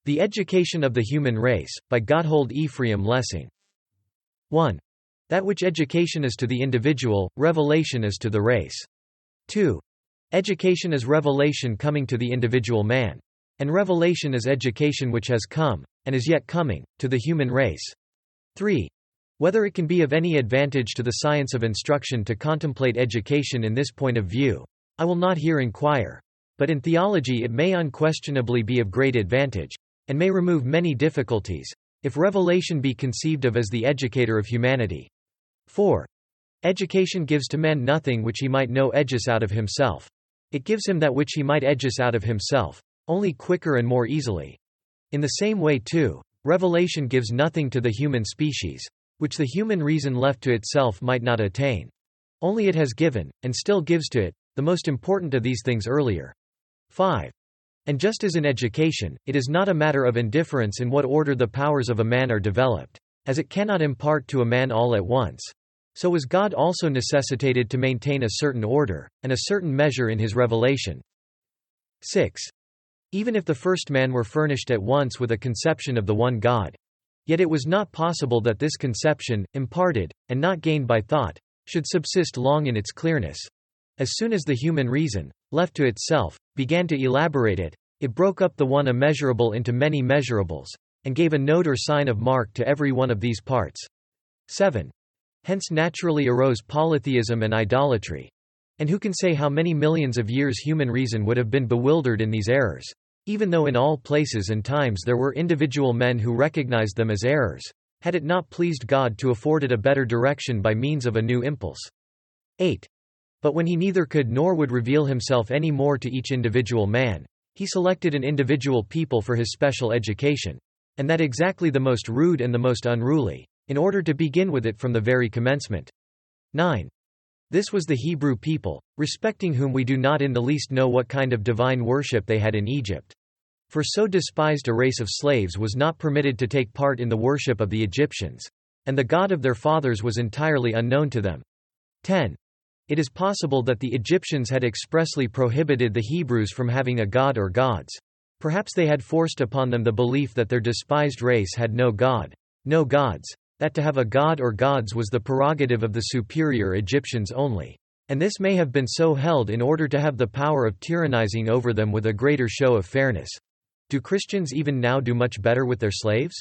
The Education of the Human Race, by Gotthold Ephraim Lessing. 1. That which education is to the individual, revelation is to the race. 2. Education is revelation coming to the individual man. And revelation is education which has come, and is yet coming, to the human race. 3. Whether it can be of any advantage to the science of instruction to contemplate education in this point of view, I will not here inquire. But in theology it may unquestionably be of great advantage, and may remove many difficulties, if revelation be conceived of as the educator of humanity. 4. Education gives to man nothing which he might know edges out of himself. It gives him that which he might edges out of himself, only quicker and more easily. In the same way too, revelation gives nothing to the human species, which the human reason left to itself might not attain. Only it has given, and still gives to it, the most important of these things earlier. 5. And just as in education, it is not a matter of indifference in what order the powers of a man are developed, as it cannot impart to a man all at once. So was God also necessitated to maintain a certain order, and a certain measure in his revelation. 6. Even if the first man were furnished at once with a conception of the one God, yet it was not possible that this conception, imparted, and not gained by thought, should subsist long in its clearness. As soon as the human reason, left to itself, began to elaborate it, it broke up the one immeasurable into many measurables, and gave a note or sign of mark to every one of these parts. 7. Hence naturally arose polytheism and idolatry. And who can say how many millions of years human reason would have been bewildered in these errors, even though in all places and times there were individual men who recognized them as errors, had it not pleased God to afford it a better direction by means of a new impulse. 8. But when he neither could nor would reveal himself any more to each individual man, he selected an individual people for his special education, and that exactly the most rude and the most unruly, in order to begin with it from the very commencement. 9. This was the Hebrew people, respecting whom we do not in the least know what kind of divine worship they had in Egypt. For so despised a race of slaves was not permitted to take part in the worship of the Egyptians, and the God of their fathers was entirely unknown to them. 10. It is possible that the Egyptians had expressly prohibited the Hebrews from having a god or gods. Perhaps they had forced upon them the belief that their despised race had no god, no gods, that to have a god or gods was the prerogative of the superior Egyptians only. And this may have been so held in order to have the power of tyrannizing over them with a greater show of fairness. Do Christians even now do much better with their slaves?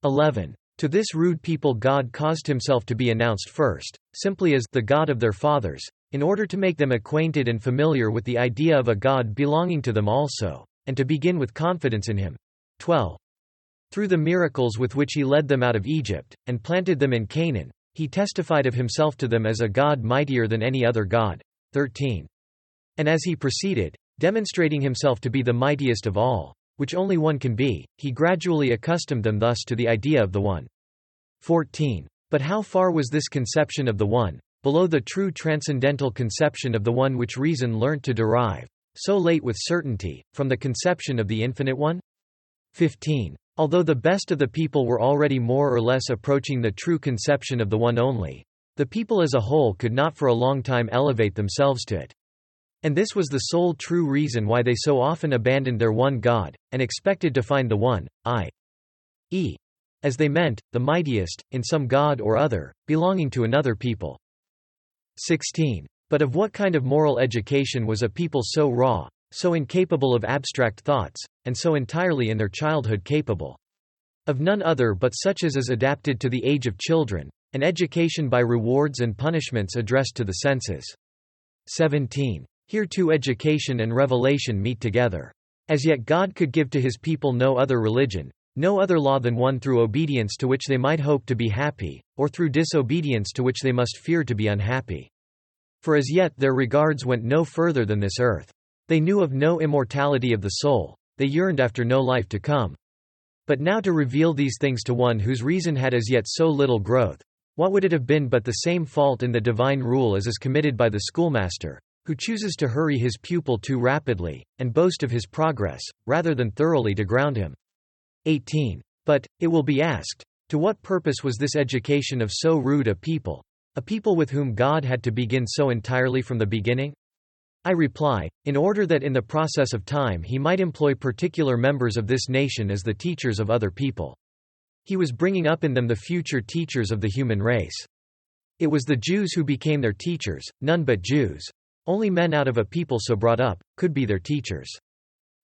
11. To this rude people God caused himself to be announced first, simply as the God of their fathers, in order to make them acquainted and familiar with the idea of a God belonging to them also, and to begin with confidence in him. 12. Through the miracles with which he led them out of Egypt, and planted them in Canaan, he testified of himself to them as a God mightier than any other God. 13. And as he proceeded, demonstrating himself to be the mightiest of all, which only one can be, he gradually accustomed them thus to the idea of the One. 14. But how far was this conception of the One, below the true transcendental conception of the One which reason learnt to derive, so late with certainty, from the conception of the Infinite One? 15. Although the best of the people were already more or less approaching the true conception of the One only, the people as a whole could not for a long time elevate themselves to it. And this was the sole true reason why they so often abandoned their one God, and expected to find the one, i.e., as they meant, the mightiest, in some god or other, belonging to another people. 16. But of what kind of moral education was a people so raw, so incapable of abstract thoughts, and so entirely in their childhood capable of none other but such as is adapted to the age of children, an education by rewards and punishments addressed to the senses. 17. Here too education and revelation meet together. As yet God could give to his people no other religion, no other law than one through obedience to which they might hope to be happy, or through disobedience to which they must fear to be unhappy. For as yet their regards went no further than this earth. They knew of no immortality of the soul, they yearned after no life to come. But now to reveal these things to one whose reason had as yet so little growth, what would it have been but the same fault in the divine rule as is committed by the schoolmaster, who chooses to hurry his pupil too rapidly, and boast of his progress, rather than thoroughly to ground him. 18. But, it will be asked, to what purpose was this education of so rude a people with whom God had to begin so entirely from the beginning? I reply, in order that in the process of time he might employ particular members of this nation as the teachers of other people. He was bringing up in them the future teachers of the human race. It was the Jews who became their teachers, none but Jews. Only men out of a people so brought up, could be their teachers.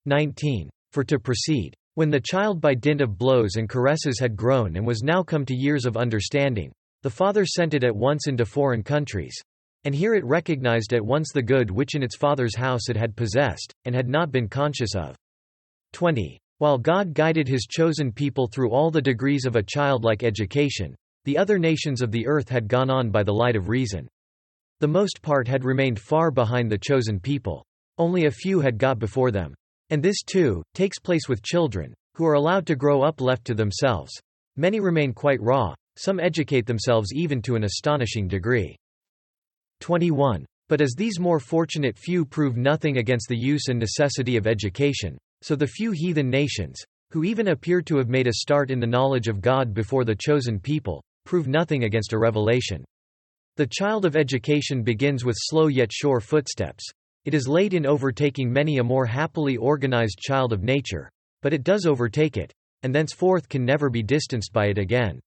19. For to proceed. When the child by dint of blows and caresses had grown and was now come to years of understanding, the father sent it at once into foreign countries. And here it recognized at once the good which in its father's house it had possessed, and had not been conscious of. 20. While God guided his chosen people through all the degrees of a childlike education, the other nations of the earth had gone on by the light of reason. The most part had remained far behind the chosen people. Only a few had got before them. And this, too, takes place with children, who are allowed to grow up left to themselves. Many remain quite raw, some educate themselves even to an astonishing degree. 21. But as these more fortunate few prove nothing against the use and necessity of education, so the few heathen nations, who even appear to have made a start in the knowledge of God before the chosen people, prove nothing against a revelation. The child of education begins with slow yet sure footsteps. It is late in overtaking many a more happily organized child of nature, but it does overtake it, and thenceforth can never be distanced by it again.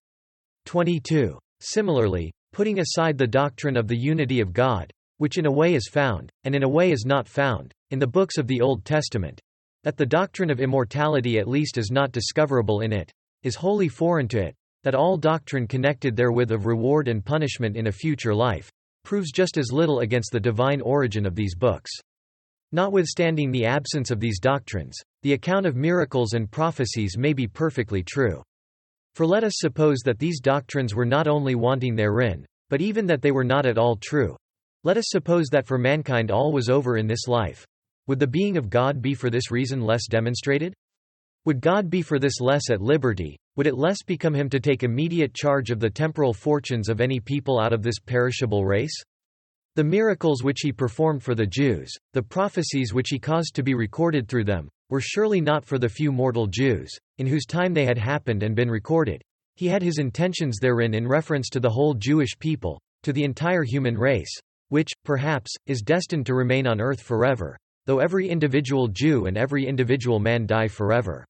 22. Similarly, putting aside the doctrine of the unity of God, which in a way is found, and in a way is not found, in the books of the Old Testament, that the doctrine of immortality at least is not discoverable in it, is wholly foreign to it, that all doctrine connected therewith of reward and punishment in a future life, proves just as little against the divine origin of these books. Notwithstanding the absence of these doctrines, the account of miracles and prophecies may be perfectly true. For let us suppose that these doctrines were not only wanting therein, but even that they were not at all true. Let us suppose that for mankind all was over in this life. Would the being of God be for this reason less demonstrated? Would God be for this less at liberty? Would it less become him to take immediate charge of the temporal fortunes of any people out of this perishable race? The miracles which he performed for the Jews, the prophecies which he caused to be recorded through them, were surely not for the few mortal Jews, in whose time they had happened and been recorded. He had his intentions therein in reference to the whole Jewish people, to the entire human race, which, perhaps, is destined to remain on earth forever, though every individual Jew and every individual man die forever.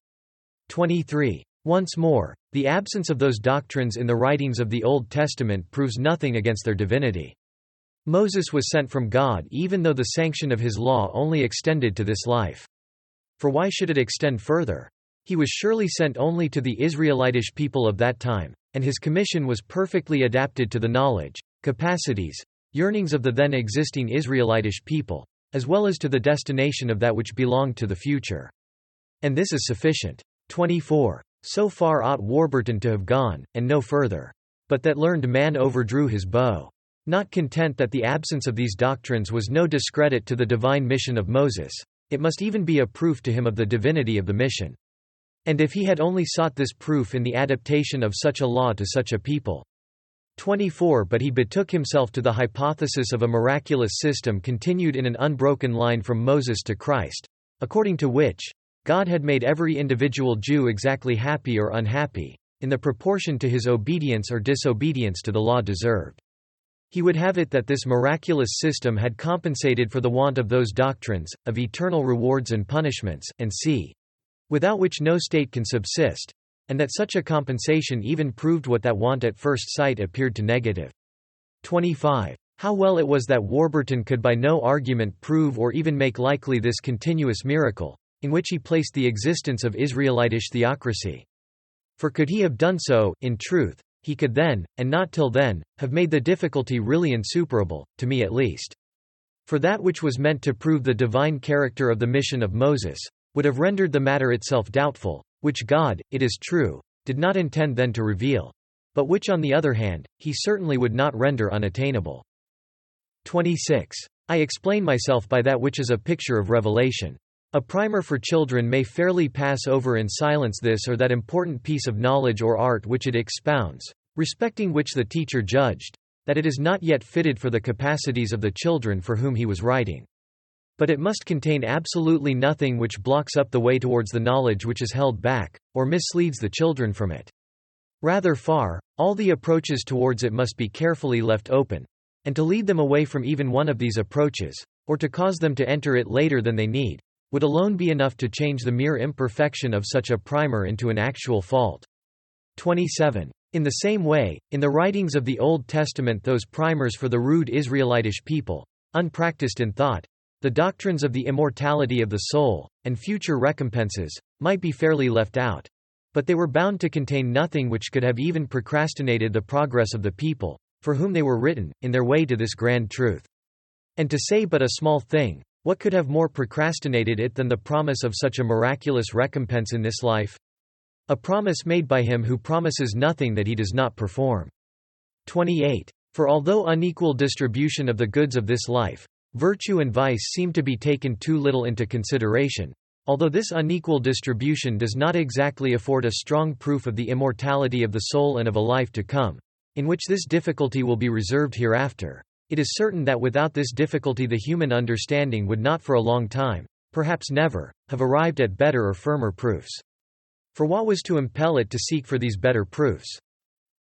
23. Once more, the absence of those doctrines in the writings of the Old Testament proves nothing against their divinity. Moses was sent from God even though the sanction of his law only extended to this life. For why should it extend further? He was surely sent only to the Israelitish people of that time, and his commission was perfectly adapted to the knowledge, capacities, yearnings of the then existing Israelitish people, as well as to the destination of that which belonged to the future. And this is sufficient. 24. So far ought Warburton to have gone, and no further. But that learned man overdrew his bow. Not content that the absence of these doctrines was no discredit to the divine mission of Moses, it must even be a proof to him of the divinity of the mission. And if he had only sought this proof in the adaptation of such a law to such a people. 24. But he betook himself to the hypothesis of a miraculous system continued in an unbroken line from Moses to Christ, according to which, God had made every individual Jew exactly happy or unhappy, in the proportion to his obedience or disobedience to the law deserved. He would have it that this miraculous system had compensated for the want of those doctrines, of eternal rewards and punishments, and without which no state can subsist, and that such a compensation even proved what that want at first sight appeared to negative. 25. How well it was that Warburton could by no argument prove or even make likely this continuous miracle, in which he placed the existence of Israelitish theocracy. For could he have done so, in truth, he could then, and not till then, have made the difficulty really insuperable, to me at least. For that which was meant to prove the divine character of the mission of Moses, would have rendered the matter itself doubtful, which God, it is true, did not intend then to reveal, but which on the other hand, he certainly would not render unattainable. 26. I explain myself by that which is a picture of revelation. A primer for children may fairly pass over in silence this or that important piece of knowledge or art which it expounds, respecting which the teacher judged, that it is not yet fitted for the capacities of the children for whom he was writing. But it must contain absolutely nothing which blocks up the way towards the knowledge which is held back, or misleads the children from it. Rather far, all the approaches towards it must be carefully left open, and to lead them away from even one of these approaches, or to cause them to enter it later than they need, would alone be enough to change the mere imperfection of such a primer into an actual fault. 27. In the same way, in the writings of the Old Testament, those primers for the rude Israelitish people, unpracticed in thought, the doctrines of the immortality of the soul, and future recompenses, might be fairly left out. But they were bound to contain nothing which could have even procrastinated the progress of the people, for whom they were written, in their way to this grand truth. And to say but a small thing, what could have more procrastinated it than the promise of such a miraculous recompense in this life? A promise made by him who promises nothing that he does not perform. 28. For although unequal distribution of the goods of this life, virtue and vice seem to be taken too little into consideration, although this unequal distribution does not exactly afford a strong proof of the immortality of the soul and of a life to come, in which this difficulty will be reserved hereafter, it is certain that without this difficulty the human understanding would not for a long time, perhaps never, have arrived at better or firmer proofs. For what was to impel it to seek for these better proofs?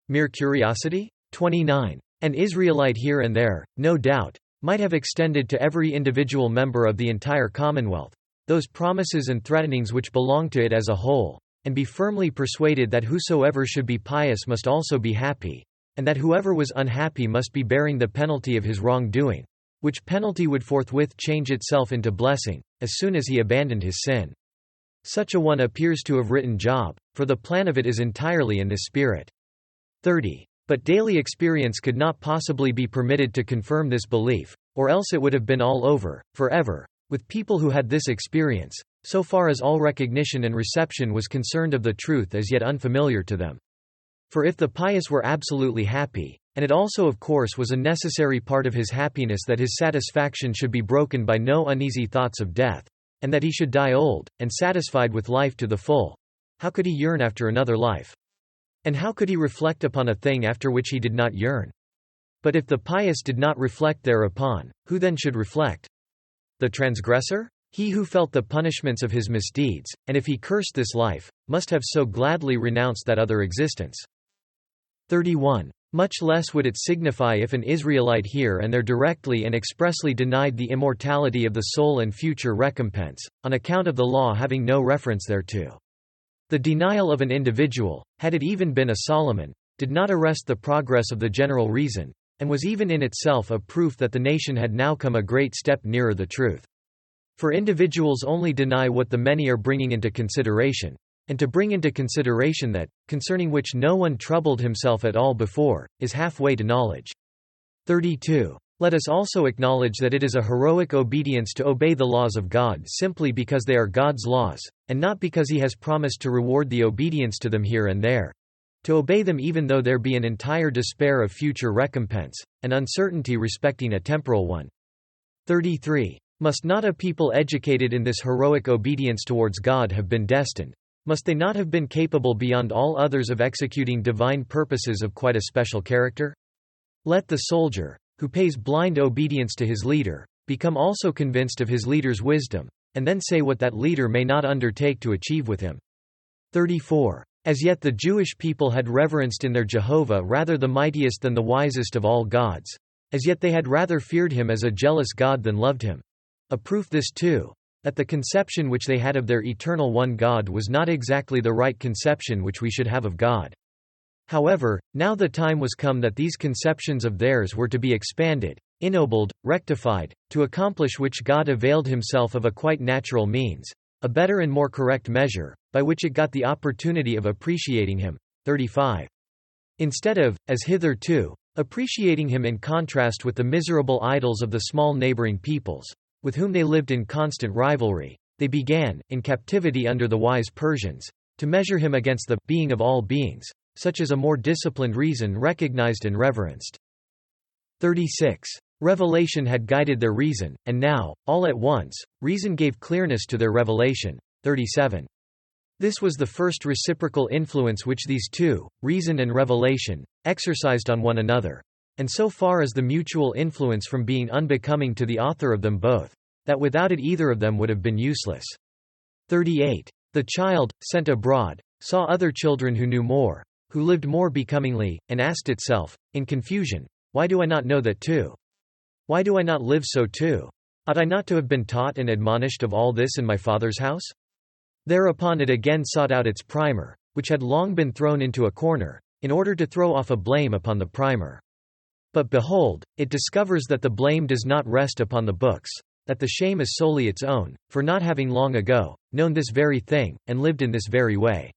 Mere curiosity? 29. An Israelite here and there, no doubt, might have extended to every individual member of the entire commonwealth those promises and threatenings which belong to it as a whole, and be firmly persuaded that whosoever should be pious must also be happy, and that whoever was unhappy must be bearing the penalty of his wrongdoing, which penalty would forthwith change itself into blessing, as soon as he abandoned his sin. Such a one appears to have written Job, for the plan of it is entirely in this spirit. 30. But daily experience could not possibly be permitted to confirm this belief, or else it would have been all over, forever, with people who had this experience, so far as all recognition and reception was concerned of the truth as yet unfamiliar to them. For if the pious were absolutely happy, and it also of course was a necessary part of his happiness that his satisfaction should be broken by no uneasy thoughts of death, and that he should die old, and satisfied with life to the full, how could he yearn after another life? And how could he reflect upon a thing after which he did not yearn? But if the pious did not reflect thereupon, who then should reflect? The transgressor? He who felt the punishments of his misdeeds, and if he cursed this life, must have so gladly renounced that other existence. 31. Much less would it signify if an Israelite here and there directly and expressly denied the immortality of the soul and future recompense, on account of the law having no reference thereto. The denial of an individual, had it even been a Solomon, did not arrest the progress of the general reason, and was even in itself a proof that the nation had now come a great step nearer the truth. For individuals only deny what the many are bringing into consideration, and to bring into consideration that, concerning which no one troubled himself at all before, is halfway to knowledge. 32. Let us also acknowledge that it is a heroic obedience to obey the laws of God simply because they are God's laws, and not because he has promised to reward the obedience to them here and there. To obey them even though there be an entire despair of future recompense, and uncertainty respecting a temporal one. 33. Must not a people educated in this heroic obedience towards God have been destined? Must they not have been capable beyond all others of executing divine purposes of quite a special character? Let the soldier, who pays blind obedience to his leader, become also convinced of his leader's wisdom, and then say what that leader may not undertake to achieve with him. 34. As yet the Jewish people had reverenced in their Jehovah rather the mightiest than the wisest of all gods. As yet they had rather feared him as a jealous God than loved him. A proof this too, that the conception which they had of their eternal one God was not exactly the right conception which we should have of God. However, now the time was come that these conceptions of theirs were to be expanded, ennobled, rectified, to accomplish which God availed himself of a quite natural means, a better and more correct measure, by which it got the opportunity of appreciating him. 35. Instead of, as hitherto, appreciating him in contrast with the miserable idols of the small neighboring peoples, with whom they lived in constant rivalry, they began, in captivity under the wise Persians, to measure him against the being of all beings, such as a more disciplined reason recognized and reverenced. 36. Revelation had guided their reason, and now, all at once, reason gave clearness to their revelation. 37. This was the first reciprocal influence which these two, reason and revelation, exercised on one another, and so far as the mutual influence from being unbecoming to the author of them both, that without it either of them would have been useless. 38. The child, sent abroad, saw other children who knew more, who lived more becomingly, and asked itself, in confusion, why do I not know that too? Why do I not live so too? Ought I not to have been taught and admonished of all this in my Father's house? Thereupon it again sought out its primer, which had long been thrown into a corner, in order to throw off a blame upon the primer. But behold, it discovers that the blame does not rest upon the books, that the shame is solely its own, for not having long ago known this very thing, and lived in this very way.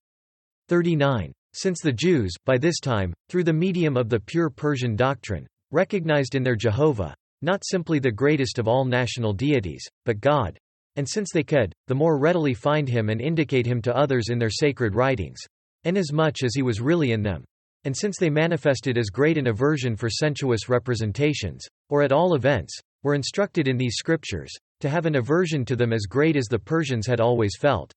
39. Since the Jews, by this time, through the medium of the pure Persian doctrine, recognized in their Jehovah, not simply the greatest of all national deities, but God, and since they could, the more readily find him and indicate him to others in their sacred writings, inasmuch as he was really in them, and since they manifested as great an aversion for sensuous representations, or at all events, were instructed in these scriptures, to have an aversion to them as great as the Persians had always felt,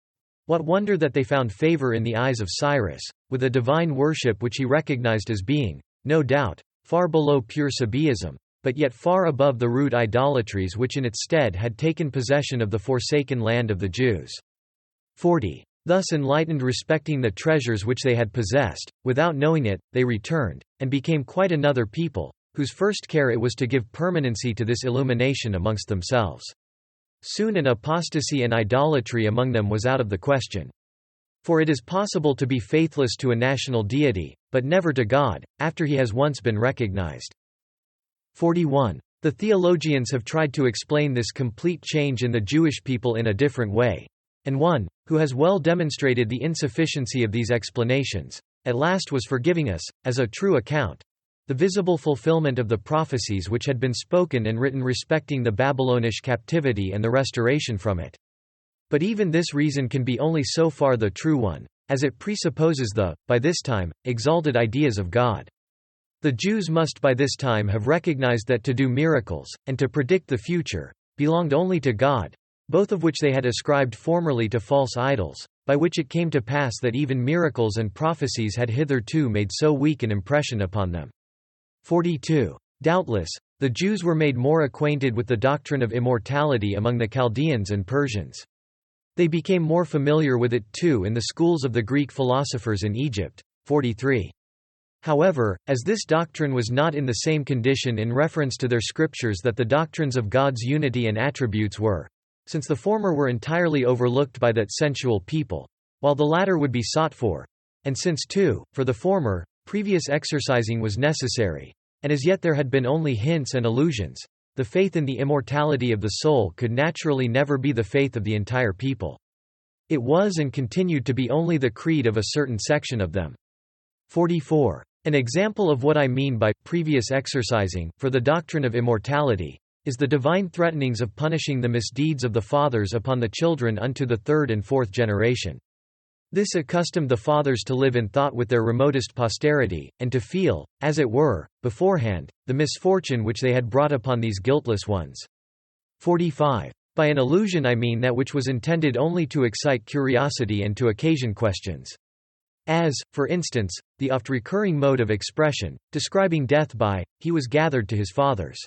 what wonder that they found favor in the eyes of Cyrus, with a divine worship which he recognized as being, no doubt, far below pure Sabaeism, but yet far above the rude idolatries which in its stead had taken possession of the forsaken land of the Jews. 40. Thus enlightened respecting the treasures which they had possessed, without knowing it, they returned, and became quite another people, whose first care it was to give permanency to this illumination amongst themselves. Soon an apostasy and idolatry among them was out of the question. For it is possible to be faithless to a national deity, but never to God, after he has once been recognized. 41. The theologians have tried to explain this complete change in the Jewish people in a different way, and one, who has well demonstrated the insufficiency of these explanations, at last was for giving us, as a true account, the visible fulfillment of the prophecies which had been spoken and written respecting the Babylonish captivity and the restoration from it. But even this reason can be only so far the true one, as it presupposes the, by this time, exalted ideas of God. The Jews must by this time have recognized that to do miracles, and to predict the future, belonged only to God, both of which they had ascribed formerly to false idols, by which it came to pass that even miracles and prophecies had hitherto made so weak an impression upon them. 42. Doubtless, the Jews were made more acquainted with the doctrine of immortality among the Chaldeans and Persians. They became more familiar with it too in the schools of the Greek philosophers in Egypt. 43. However, as this doctrine was not in the same condition in reference to their scriptures that the doctrines of God's unity and attributes were, since the former were entirely overlooked by that sensual people, while the latter would be sought for, and since too, for the former, previous exercising was necessary, and as yet there had been only hints and allusions, the faith in the immortality of the soul could naturally never be the faith of the entire people. It was and continued to be only the creed of a certain section of them. 44. An example of what I mean by previous exercising, for the doctrine of immortality, is the divine threatenings of punishing the misdeeds of the fathers upon the children unto the third and fourth generation. This accustomed the fathers to live in thought with their remotest posterity, and to feel, as it were, beforehand, the misfortune which they had brought upon these guiltless ones. 45. By an allusion I mean that which was intended only to excite curiosity and to occasion questions. As, for instance, the oft-recurring mode of expression, describing death by, he was gathered to his fathers.